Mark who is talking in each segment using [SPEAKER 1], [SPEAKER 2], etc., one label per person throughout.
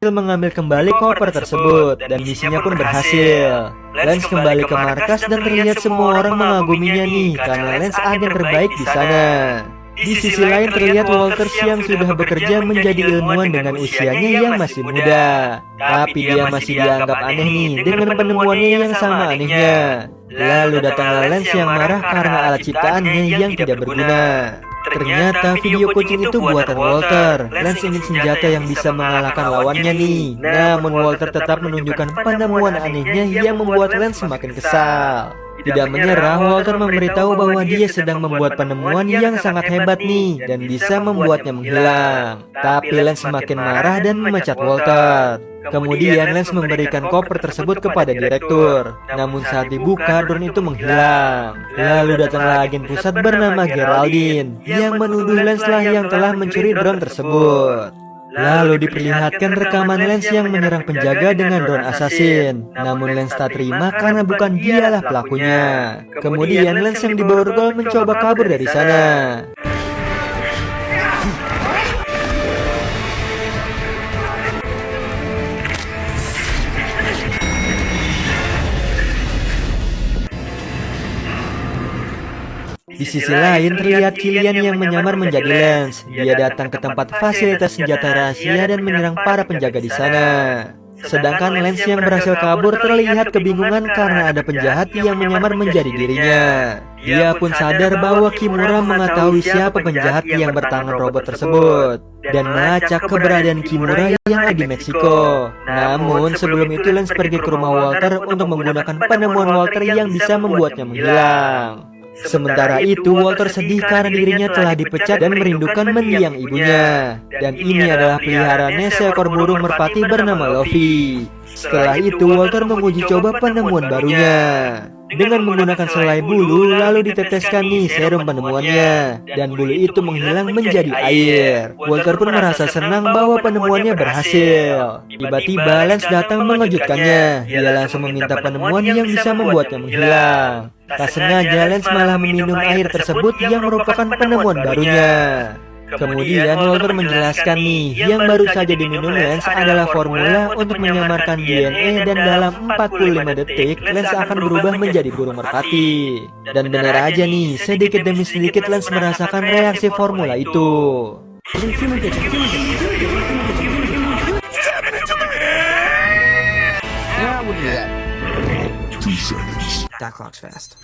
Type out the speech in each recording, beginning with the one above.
[SPEAKER 1] mengambil kembali koper tersebut dan misinya pun berhasil. Lance kembali ke markas dan terlihat semua orang mengaguminya nih karena Lance agen terbaik di sana. Di sisi lain terlihat Walters yang sudah bekerja menjadi ilmuwan dengan usianya yang masih muda. Tapi dia masih dianggap aneh nih dengan penemuannya yang sama anehnya. Lalu datanglah Lance yang marah karena alat ciptaannya yang tidak berguna. Ternyata video kucing itu buatan Walter. Lance ingin senjata yang bisa mengalahkan lawannya nih. Namun Walter tetap menunjukkan penemuan anehnya yang membuat Lance semakin kesal. Tidak menyerah, Walter memberitahu bahwa dia sedang membuat penemuan yang sangat hebat nih dan bisa membuatnya menghilang. Tapi Lance semakin marah dan memecat Walter. Kemudian Lance memberikan koper tersebut kepada direktur. Namun saat dibuka, drone itu menghilang. Lalu datanglah agen pusat bernama Geraldine yang menuduh Lance lah yang telah mencuri drone tersebut. Lalu diperlihatkan rekaman Lance yang menyerang penjaga dengan drone assassin. Namun Lance tak terima karena bukan dialah pelakunya. Kemudian Lance yang diborgol mencoba kabur dari sana. Di sisi lain terlihat Killian yang menyamar menjadi Lance. Dia datang ke tempat fasilitas senjata rahasia dan menyerang para penjaga di sana. Sedangkan Lance yang berhasil kabur terlihat kebingungan karena ada penjahat yang menyamar menjadi dirinya. Dia pun sadar bahwa Kimura mengetahui siapa penjahat yang bertangan robot tersebut dan melacak keberadaan Kimura yang ada di Meksiko. Namun sebelum itu Lance pergi ke rumah Walter untuk menggunakan penemuan Walter yang bisa membuatnya menghilang. Sementara itu Walter sedih karena dirinya telah dipecat dan merindukan mendiang ibunya. Dan ini adalah peliharaannya seekor burung merpati bernama Luffy. Setelah itu Walter menguji coba penemuan barunya dengan menggunakan selai bulu, lalu diteteskan nih serum penemuannya dan bulu itu menghilang menjadi air. Walter pun merasa senang bahwa penemuannya berhasil. Tiba-tiba Lance datang mengejutkannya. Dia langsung meminta penemuan yang bisa membuatnya menghilang. Tak sengaja Lance malah meminum air tersebut yang merupakan penemuan barunya. Kemudian Walter menjelaskan nih, yang baru saja diminum Lance adalah formula untuk menyamarkan DNA dan dalam 45 detik Lance akan berubah menjadi burung merpati. Dan benar aja nih, sedikit demi sedikit Lance merasakan reaksi formula itu.
[SPEAKER 2] That clock's fast.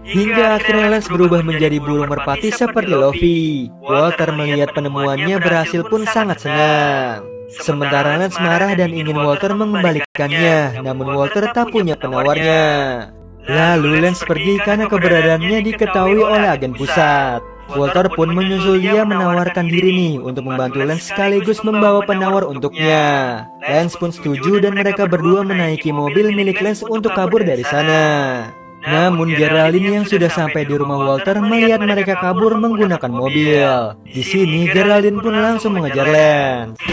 [SPEAKER 1] Hingga akhirnya Lance berubah menjadi burung merpati seperti Luffy. Walter melihat penemuannya berhasil pun sangat senang. Sementara Lance marah dan ingin Walter mengembalikannya, namun Walter tak punya penawarnya. Lalu Lance pergi karena keberadaannya diketahui oleh agen pusat. Walter pun menyusul dia menawarkan diri nih untuk membantu Lance sekaligus membawa penawar untuknya. Lance pun setuju dan mereka berdua menaiki mobil milik Lance untuk kabur dari sana. Namun Geraldine yang sudah sampai di rumah Walter melihat mereka kabur menggunakan mobil. Di sini Geraldine pun langsung mengejar Lance.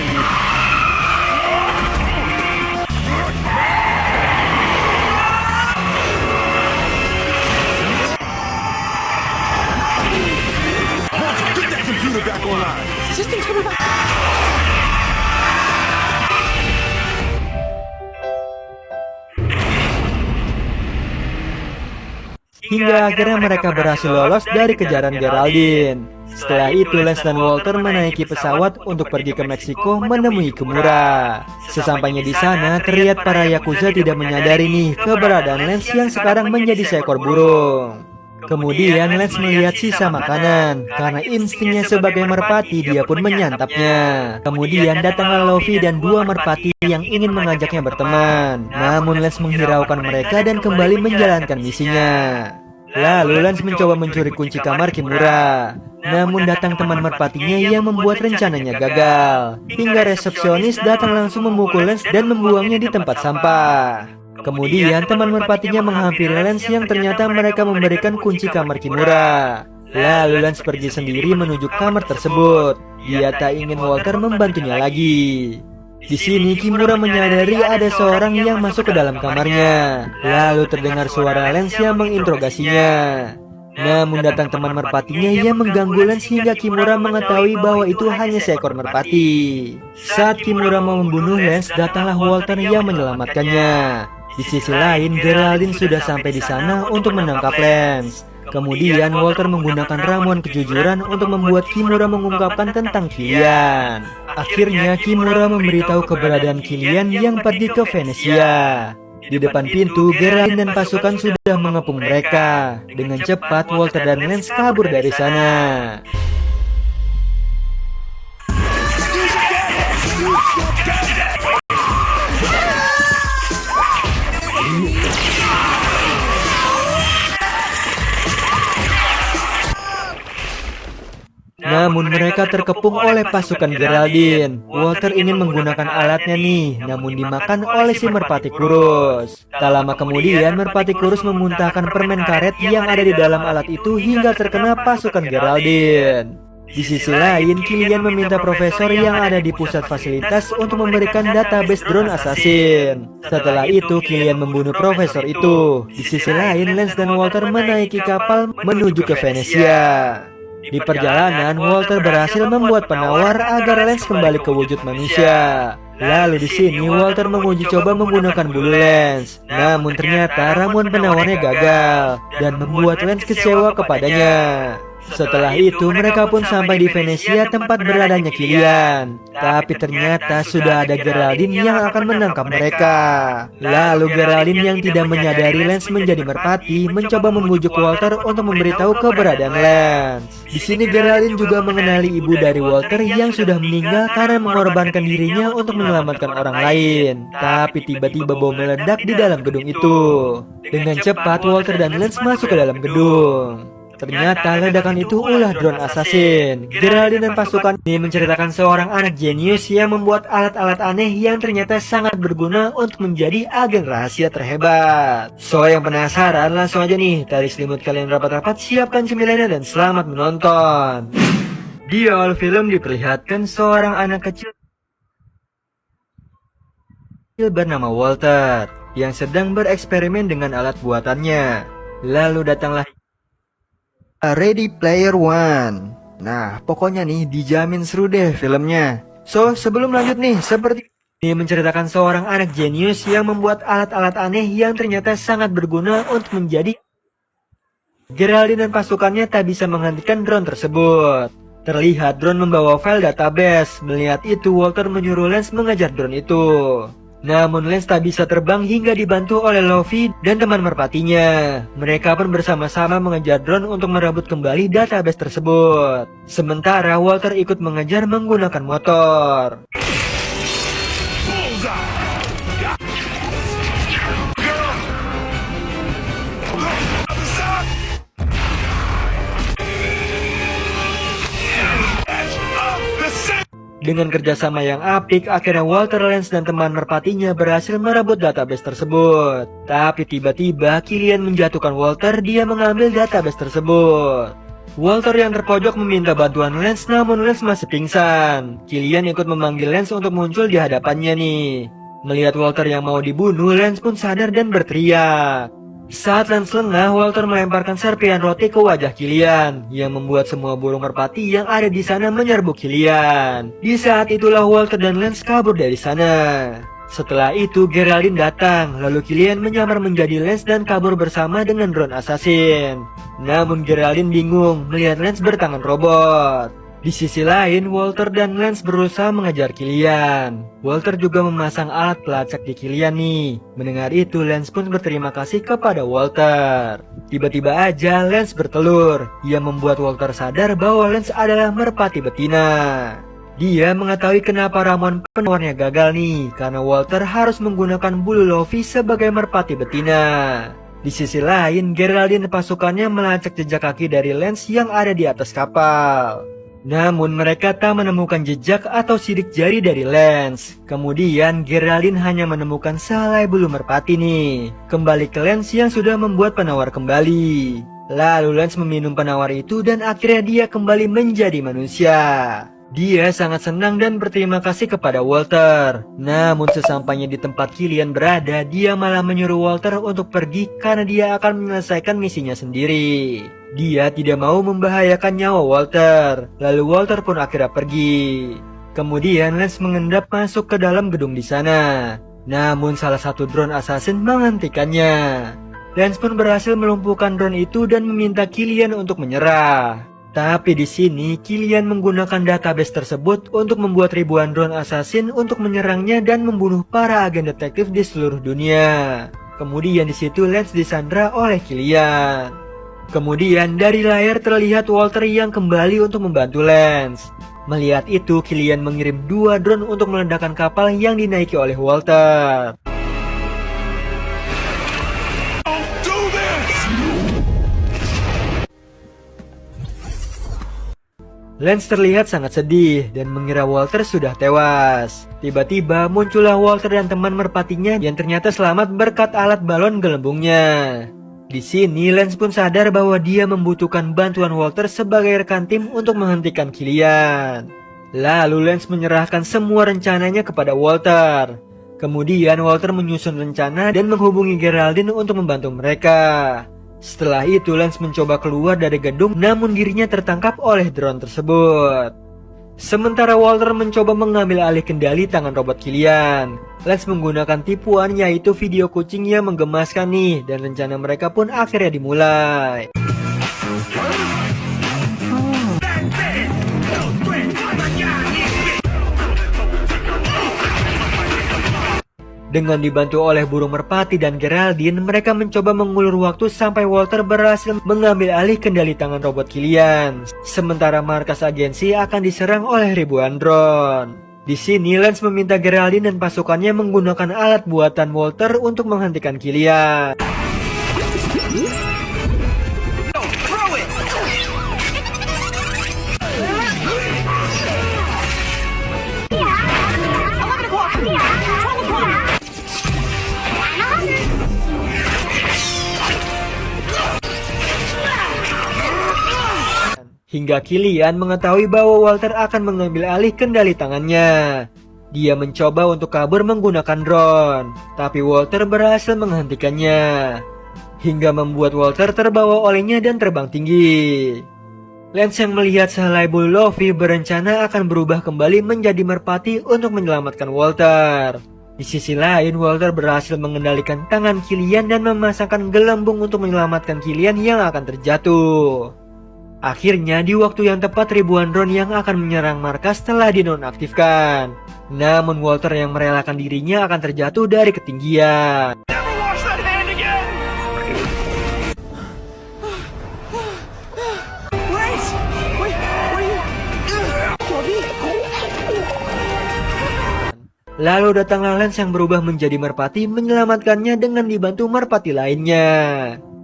[SPEAKER 1] Hingga akhirnya mereka berhasil lolos dari kejaran Geraldine. Setelah itu Lance dan Walter menaiki pesawat untuk pergi ke Meksiko menemui Kimura. Sesampainya di sana terlihat para Yakuza tidak menyadari nih keberadaan Lance yang sekarang menjadi seekor burung. Kemudian Lance melihat sisa makanan. Karena instingnya sebagai merpati, dia pun menyantapnya. Kemudian datanglah Luffy dan dua merpati yang ingin mengajaknya berteman. Namun Lance menghiraukan mereka dan kembali menjalankan misinya. Lalu Lance mencoba mencuri kunci kamar Kimura. Namun datang teman merpatinya yang membuat rencananya gagal. Hingga resepsionis datang langsung memukul Lance dan membuangnya di tempat sampah. Kemudian teman merpatinya menghampiri Lance yang ternyata mereka memberikan kunci kamar Kimura. Lalu Lance pergi sendiri menuju kamar tersebut. Dia tak ingin Walter membantunya lagi. Di sini Kimura menyadari ada seorang yang masuk ke dalam kamarnya. Lalu terdengar suara Lance yang menginterogasinya. Namun datang teman merpatinya yang mengganggu Lance hingga Kimura mengetahui bahwa itu hanya seekor merpati. Saat Kimura mau membunuh Lance, datanglah Walter yang menyelamatkannya. Di sisi lain, Geraldine sudah sampai di sana untuk menangkap Lance. Kemudian Walter menggunakan ramuan kejujuran untuk membuat Kimura mengungkapkan tentang Killian. Akhirnya Kimura memberitahu keberadaan Killian yang pergi ke Venesia. Di depan pintu, Geraldine dan pasukan sudah mengepung mereka. Dengan cepat, Walter dan Lance kabur dari sana. Namun mereka terkepung oleh pasukan Geraldine. Walter ingin menggunakan alatnya nih, namun dimakan oleh si merpati kurus. Tak lama kemudian, merpati kurus memuntahkan permen karet yang ada di dalam alat itu hingga terkena pasukan Geraldine. Di sisi lain, Killian meminta profesor yang ada di pusat fasilitas untuk memberikan database drone assassin. Setelah itu, Killian membunuh profesor itu. Di sisi lain, Lance dan Walter menaiki kapal menuju ke Venesia. Di perjalanan, Walter berhasil membuat penawar agar Lance kembali ke wujud manusia. Lalu di sini Walter menguji coba menggunakan bulu Lance. Namun ternyata ramuan penawarnya gagal dan membuat Lance kecewa kepadanya. Setelah itu mereka pun sampai di Venesia tempat beradanya Killian. Tapi ternyata sudah ada Geraldine yang akan menangkap mereka. Lalu Geraldine yang tidak menyadari Lance menjadi merpati mencoba membujuk Walter untuk memberitahu keberadaan Lance. Di sini Geraldine juga mengenali ibu dari Walter yang sudah meninggal karena mengorbankan dirinya untuk menyelamatkan orang lain. Tapi tiba-tiba bom meledak di dalam gedung itu. Dengan cepat Walter dan Lance masuk ke dalam gedung. Ternyata ledakan itu ulah drone assassin. Geraldine dan pasukan ini menceritakan seorang anak jenius yang membuat alat-alat aneh yang ternyata sangat berguna untuk menjadi agen rahasia terhebat. So yang penasaran langsung aja nih, tarik selimut kalian rapat-rapat, siapkan cemilannya dan selamat menonton. Di awal film diperlihatkan seorang anak kecil bernama Walter yang sedang bereksperimen dengan alat buatannya. Lalu datanglah Ready Player One. Nah, pokoknya nih dijamin seru deh filmnya. So, sebelum lanjut nih, seperti ini menceritakan seorang anak jenius yang membuat alat-alat aneh yang ternyata sangat berguna untuk menjadi. Geraldine dan pasukannya tak bisa menghentikan drone tersebut. Terlihat drone membawa file database. Melihat itu, Walter menyuruh Lance mengejar drone itu. Namun Lance tak bisa terbang hingga dibantu oleh Luffy dan teman merpatinya. Mereka pun bersama-sama mengejar drone untuk merebut kembali database tersebut. Sementara Walter ikut mengejar menggunakan motor. Dengan kerjasama yang apik, akhirnya Walter, Lance, dan teman merpatinya berhasil merebut database tersebut. Tapi tiba-tiba Killian menjatuhkan Walter, dia mengambil database tersebut. Walter yang terpojok meminta bantuan Lance, namun Lance masih pingsan. Killian ikut memanggil Lance untuk muncul di hadapannya nih. Melihat Walter yang mau dibunuh, Lance pun sadar dan berteriak. Saat Lance lengah, Walter melemparkan serpihan roti ke wajah Killian, yang membuat semua burung merpati yang ada di sana menyerbu Killian. Di saat itulah Walter dan Lance kabur dari sana. Setelah itu Geraldine datang, lalu Killian menyamar menjadi Lance dan kabur bersama dengan drone assassin. Namun Geraldine bingung melihat Lance bertangan robot. Di sisi lain, Walter dan Lance berusaha mengejar Killian. Walter juga memasang alat pelacak di Killian nih. Mendengar itu, Lance pun berterima kasih kepada Walter. Tiba-tiba aja Lance bertelur. Ia membuat Walter sadar bahwa Lance adalah merpati betina. Dia mengetahui kenapa ramuan penawarnya gagal nih, karena Walter harus menggunakan bulu Luffy sebagai merpati betina. Di sisi lain, Geraldine dan pasukannya melacak jejak kaki dari Lance yang ada di atas kapal. Namun mereka tak menemukan jejak atau sidik jari dari Lance. Kemudian Geraldine hanya menemukan sehelai bulu merpati nih. Kembali ke Lance yang sudah membuat penawar kembali. Lalu Lance meminum penawar itu dan akhirnya dia kembali menjadi manusia. Dia sangat senang dan berterima kasih kepada Walter. Namun sesampainya di tempat Killian berada, dia malah menyuruh Walter untuk pergi karena dia akan menyelesaikan misinya sendiri. Dia tidak mau membahayakan nyawa Walter. Lalu Walter pun akhirnya pergi. Kemudian Lance mengendap masuk ke dalam gedung di sana. Namun salah satu drone assassin menghentikannya. Lance pun berhasil melumpuhkan drone itu dan meminta Killian untuk menyerah. Tapi di sini Killian menggunakan database tersebut untuk membuat ribuan drone assassin untuk menyerangnya dan membunuh para agen detektif di seluruh dunia. Kemudian di situ Lance disandra oleh Killian. Kemudian dari layar terlihat Walter yang kembali untuk membantu Lance. Melihat itu, Killian mengirim 2 drone untuk meledakkan kapal yang dinaiki oleh Walter. Lance terlihat sangat sedih dan mengira Walter sudah tewas. Tiba-tiba muncullah Walter dan teman merpatinya yang ternyata selamat berkat alat balon gelembungnya. Di sini Lance pun sadar bahwa dia membutuhkan bantuan Walter sebagai rekan tim untuk menghentikan Killian. Lalu Lance menyerahkan semua rencananya kepada Walter. Kemudian Walter menyusun rencana dan menghubungi Geraldine untuk membantu mereka. Setelah itu Lance mencoba keluar dari gedung, namun dirinya tertangkap oleh drone tersebut. Sementara Walter mencoba mengambil alih kendali tangan robot Killian. Lance menggunakan tipuan yaitu video kucing yang menggemaskan nih, dan rencana mereka pun akhirnya dimulai. Dengan dibantu oleh burung merpati dan Geraldine, mereka mencoba mengulur waktu sampai Walter berhasil mengambil alih kendali tangan robot Killian. Sementara markas agensi akan diserang oleh ribuan drone. Di sini Lance meminta Geraldine dan pasukannya menggunakan alat buatan Walter untuk menghentikan Killian. Hingga Killian mengetahui bahwa Walter akan mengambil alih kendali tangannya. Dia mencoba untuk kabur menggunakan drone, tapi Walter berhasil menghentikannya. Hingga membuat Walter terbawa olehnya dan terbang tinggi. Lance yang melihat sehelai bulu Luffy berencana akan berubah kembali menjadi merpati untuk menyelamatkan Walter. Di sisi lain, Walter berhasil mengendalikan tangan Killian dan memasangkan gelembung untuk menyelamatkan Killian yang akan terjatuh. Akhirnya di waktu yang tepat ribuan drone yang akan menyerang markas telah dinonaktifkan. Namun Walter yang merelakan dirinya akan terjatuh dari ketinggian. Lalu datanglah Lance yang berubah menjadi merpati menyelamatkannya dengan dibantu merpati lainnya.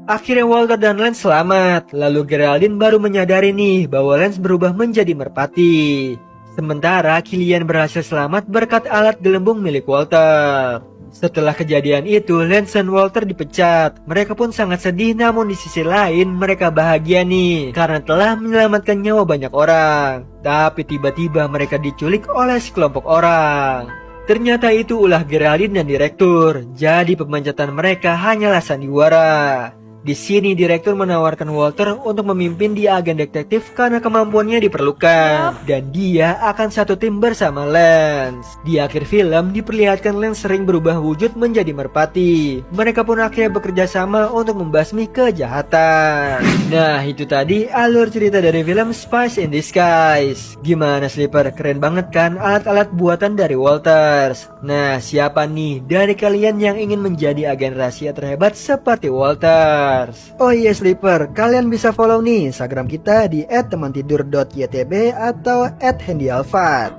[SPEAKER 1] Akhirnya Walter dan Lance selamat. Lalu Geraldine baru menyadari nih bahwa Lance berubah menjadi merpati. Sementara Killian berhasil selamat berkat alat gelembung milik Walter. Setelah kejadian itu, Lance dan Walter dipecat. Mereka pun sangat sedih, namun di sisi lain mereka bahagia nih karena telah menyelamatkan nyawa banyak orang. Tapi tiba-tiba mereka diculik oleh sekelompok orang. Ternyata itu ulah Geraldine dan Direktur. Jadi pemanjatan mereka hanyalah sandiwara. Di sini Direktur menawarkan Walter untuk memimpin di agen detektif karena kemampuannya diperlukan. Dan dia akan satu tim bersama Lance. Di akhir film diperlihatkan Lance sering berubah wujud menjadi merpati. Mereka pun akhirnya bekerja sama untuk membasmi kejahatan. Nah, itu tadi alur cerita dari film Spies in Disguise. Gimana Sleeper? Keren banget kan alat-alat buatan dari Walters. Nah, siapa nih dari kalian yang ingin menjadi agen rahasia terhebat seperti Walter? Oh iya Sleeper, kalian bisa follow nih Instagram kita di @temantidur.ytb atau @handyalfat.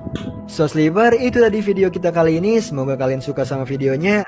[SPEAKER 1] So Sleeper, itu tadi video kita kali ini. Semoga kalian suka sama videonya.